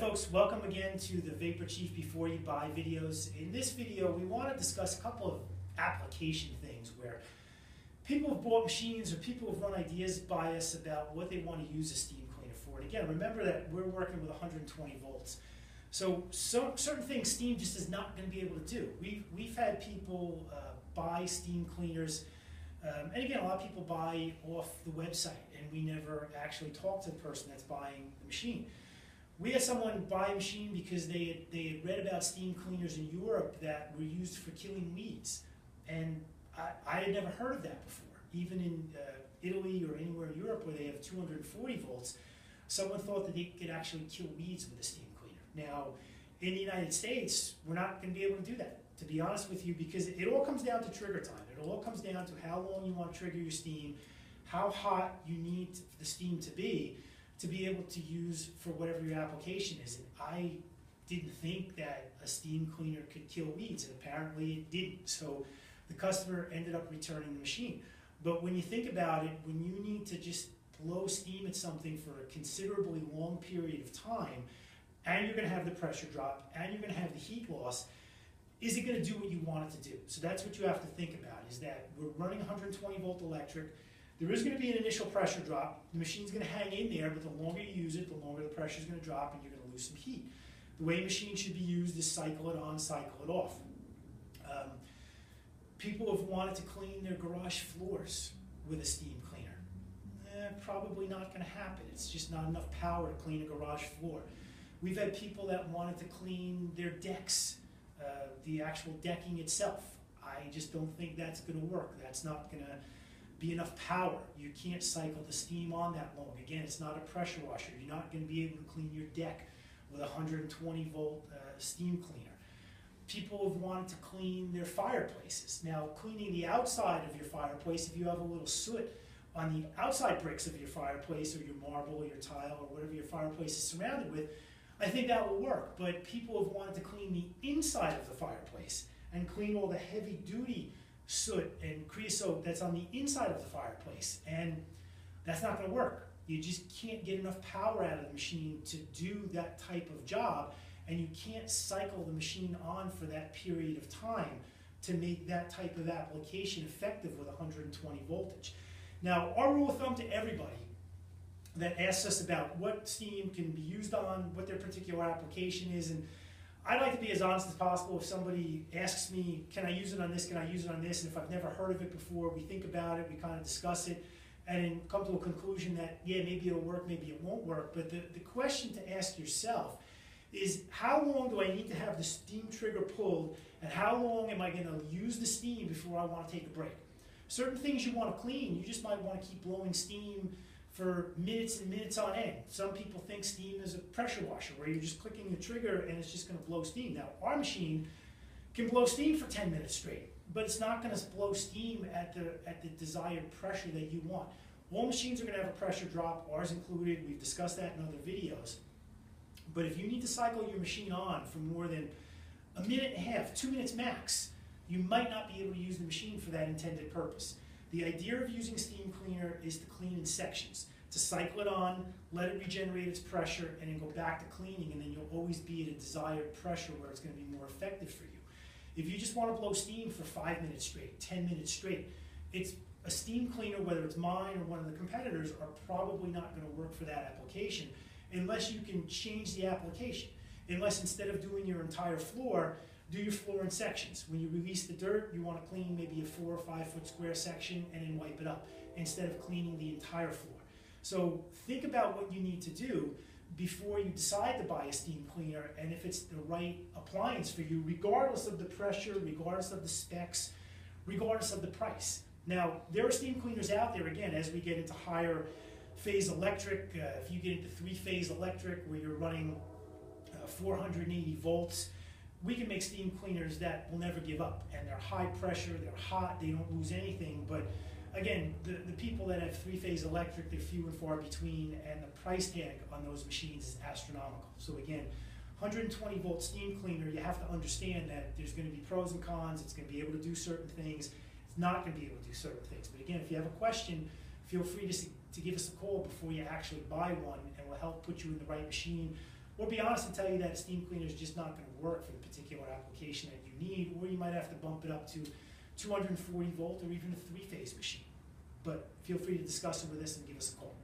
folks, welcome again to the Vapor Chief Before You Buy videos. In this video, we want to discuss a couple of application things where people have bought machines or people have run ideas by us about what they want to use a steam cleaner for. And again, remember that we're working with 120 volts. So certain things steam just is not going to be able to do. We've had people buy steam cleaners, and again, a lot of people buy off the website, and we never actually talk to the person that's buying the machine. We had someone buy a machine because they had read about steam cleaners in Europe that were used for killing weeds. And I had never heard of that before. Even in Italy or anywhere in Europe where they have 240 volts, someone thought that they could actually kill weeds with a steam cleaner. Now, in the United States, we're not going to be able to do that, to be honest with you, because it all comes down to trigger time. It all comes down to how long you want to trigger your steam, how hot you need the steam to be able to use for whatever your application is. And I didn't think that a steam cleaner could kill weeds, and apparently it didn't. So the customer ended up returning the machine. But when you think about it, when you need to just blow steam at something for a considerably long period of time, and you're going to have the pressure drop, and you're going to have the heat loss, is it going to do what you want it to do? So that's what you have to think about, is that we're running 120 volt electric. There is going to be an initial pressure drop. The machine's going to hang in there, but the longer you use it, the longer the pressure is going to drop and you're going to lose some heat. The way a machine should be used is cycle it on, cycle it off. People have wanted to clean their garage floors with a steam cleaner. Probably not going to happen. It's just not enough power to clean a garage floor. We've had people that wanted to clean their decks, the actual decking itself. I just don't think that's going to work. That's not going to be enough power. You can't cycle the steam on that long. Again, it's not a pressure washer. You're not going to be able to clean your deck with a 120 volt steam cleaner. People have wanted to clean their fireplaces. Now, cleaning the outside of your fireplace, if you have a little soot on the outside bricks of your fireplace or your marble or your tile or whatever your fireplace is surrounded with, I think that will work. But people have wanted to clean the inside of the fireplace and clean all the heavy duty soot and creosote that's on the inside of the fireplace, and that's not going to work. You just can't get enough power out of the machine to do that type of job, and you can't cycle the machine on for that period of time to make that type of application effective with 120 voltage. Now, our rule of thumb to everybody that asks us about what steam can be used on, what their particular application is, and I like to be as honest as possible. If somebody asks me, can I use it on this, can I use it on this, and if I've never heard of it before, we think about it, we kind of discuss it, and then come to a conclusion that, yeah, maybe it'll work, maybe it won't work. But the question to ask yourself is, how long do I need to have the steam trigger pulled, and how long am I going to use the steam before I want to take a break? Certain things you want to clean, you just might want to keep blowing steam for minutes and minutes on end. Some people think steam is a pressure washer where you're just clicking the trigger and it's just going to blow steam. Now, our machine can blow steam for 10 minutes straight, but it's not going to blow steam at the desired pressure that you want. All machines are going to have a pressure drop, ours included. We've discussed that in other videos. But if you need to cycle your machine on for more than a minute and a half, 2 minutes max, you might not be able to use the machine for that intended purpose. The idea of using steam cleaner is to clean in sections, to cycle it on, let it regenerate its pressure, and then go back to cleaning, and then you'll always be at a desired pressure where it's going to be more effective for you. If you just want to blow steam for 5 minutes straight, 10 minutes straight, it's a steam cleaner, whether it's mine or one of the competitors, are probably not going to work for that application unless you can change the application. Unless instead of doing your entire floor, do your floor in sections. When you release the dirt, you want to clean maybe a 4 or 5 foot square section and then wipe it up instead of cleaning the entire floor. So think about what you need to do before you decide to buy a steam cleaner, and if it's the right appliance for you, regardless of the pressure, regardless of the specs, regardless of the price. Now, there are steam cleaners out there, again, as we get into higher phase electric, if you get into 3-phase electric where you're running 480 volts, we can make steam cleaners that will never give up, and they're high pressure, they're hot, they don't lose anything. But again, the people that have 3-phase electric, they're few and far between, and the price tag on those machines is astronomical. So again, 120 volt steam cleaner, you have to understand that there's going to be pros and cons. It's going to be able to do certain things, it's not going to be able to do certain things. But again, if you have a question, feel free to give us a call before you actually buy one, and we'll help put you in the right machine or be honest and tell you that a steam cleaner is just not gonna work for the particular application that you need, or you might have to bump it up to 240 volt or even a 3-phase machine. But feel free to discuss it with us and give us a call.